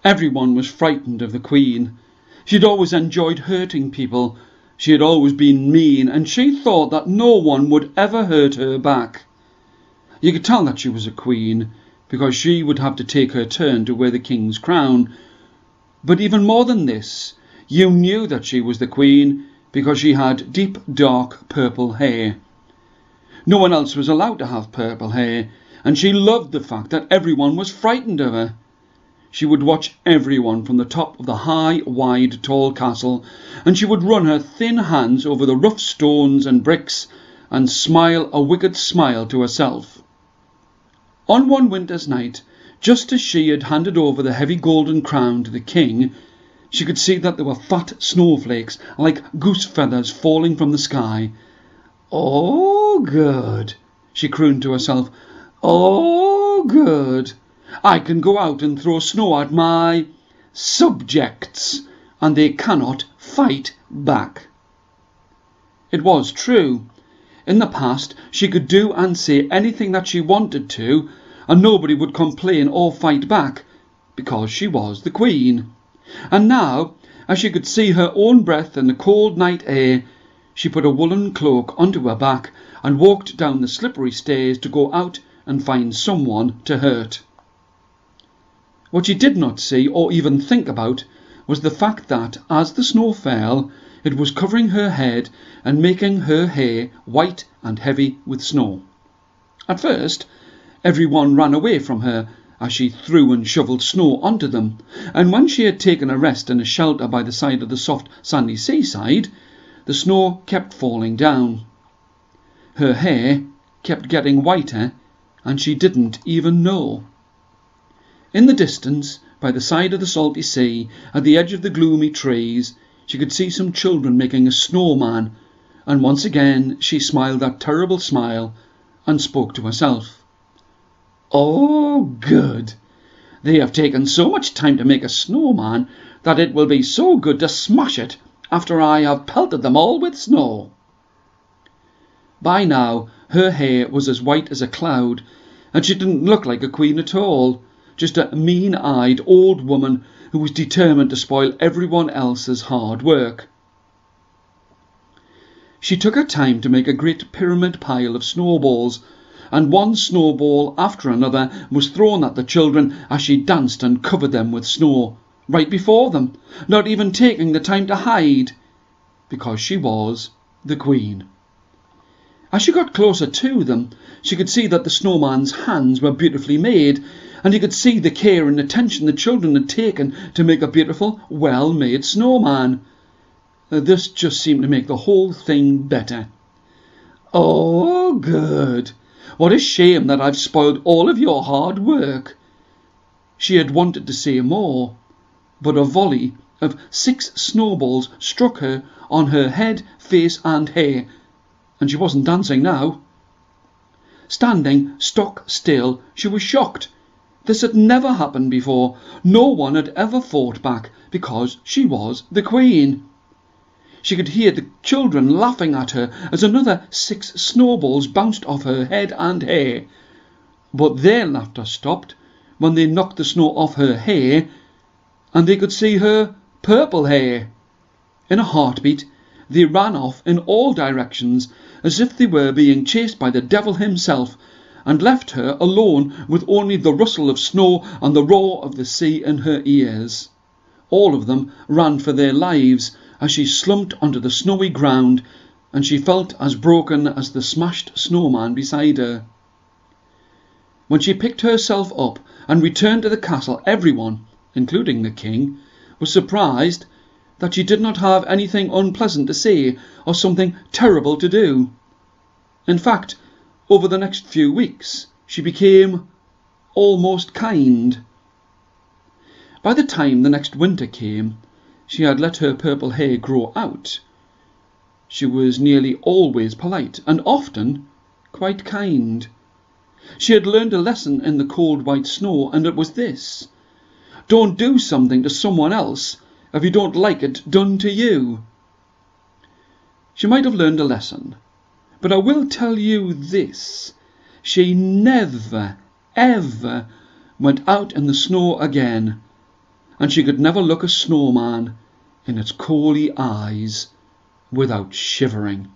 Everyone was frightened of the Queen. She had always enjoyed hurting people. She had always been mean, and she thought that no one would ever hurt her back. You could tell that she was a queen, because she would have to take her turn to wear the king's crown. But even more than this, you knew that she was the queen because she had deep, dark purple hair. No one else was allowed to have purple hair, and she loved the fact that everyone was frightened of her. She would watch everyone from the top of the high, wide, tall castle, and she would run her thin hands over the rough stones and bricks and smile a wicked smile to herself. On one winter's night, just as she had handed over the heavy golden crown to the king, she could see that there were fat snowflakes like goose feathers falling from the sky. "Oh, good," she crooned to herself. "Oh, good. I can go out and throw snow at my subjects, and they cannot fight back." It was true. In the past, she could do and say anything that she wanted to, and nobody would complain or fight back, because she was the Queen. And now, as she could see her own breath in the cold night air, she put a woolen cloak onto her back and walked down the slippery stairs to go out and find someone to hurt. What she did not see or even think about was the fact that, as the snow fell, it was covering her head and making her hair white and heavy with snow. At first, everyone ran away from her as she threw and shovelled snow onto them, and when she had taken a rest in a shelter by the side of the soft sandy seaside, the snow kept falling down. Her hair kept getting whiter, and she didn't even know. In the distance, by the side of the salty sea, at the edge of the gloomy trees, she could see some children making a snowman, and once again she smiled that terrible smile and spoke to herself. "Oh, good! They have taken so much time to make a snowman that it will be so good to smash it after I have pelted them all with snow." By now her hair was as white as a cloud, and she didn't look like a queen at all, just a mean-eyed old woman who was determined to spoil everyone else's hard work. She took her time to make a great pyramid pile of snowballs, and one snowball after another was thrown at the children as she danced and covered them with snow, right before them, not even taking the time to hide, because she was the Queen. As she got closer to them, she could see that the snowman's hands were beautifully made, and you could see the care and attention the children had taken to make a beautiful, well-made snowman. This just seemed to make the whole thing better. "Oh, good! What a shame that I've spoiled all of your hard work." She had wanted to say more, but a volley of 6 snowballs struck her on her head, face and hair, and she wasn't dancing now. Standing stock still, she was shocked. This had never happened before. No one had ever fought back because she was the Queen. She could hear the children laughing at her as another 6 snowballs bounced off her head and hair. But their laughter stopped when they knocked the snow off her hair, and they could see her purple hair. In a heartbeat, they ran off in all directions as if they were being chased by the devil himself, and left her alone with only the rustle of snow and the roar of the sea in her ears. All of them ran for their lives as she slumped onto the snowy ground, and she felt as broken as the smashed snowman beside her. When she picked herself up and returned to the castle, everyone, including the king, was surprised that she did not have anything unpleasant to say or something terrible to do. In fact, over the next few weeks, she became almost kind. By the time the next winter came, she had let her purple hair grow out. She was nearly always polite and often quite kind. She had learned a lesson in the cold white snow, and it was this: don't do something to someone else if you don't like it done to you. She might have learned a lesson, but I will tell you this: she never, ever went out in the snow again. and she could never look a snowman in its coaly eyes without shivering.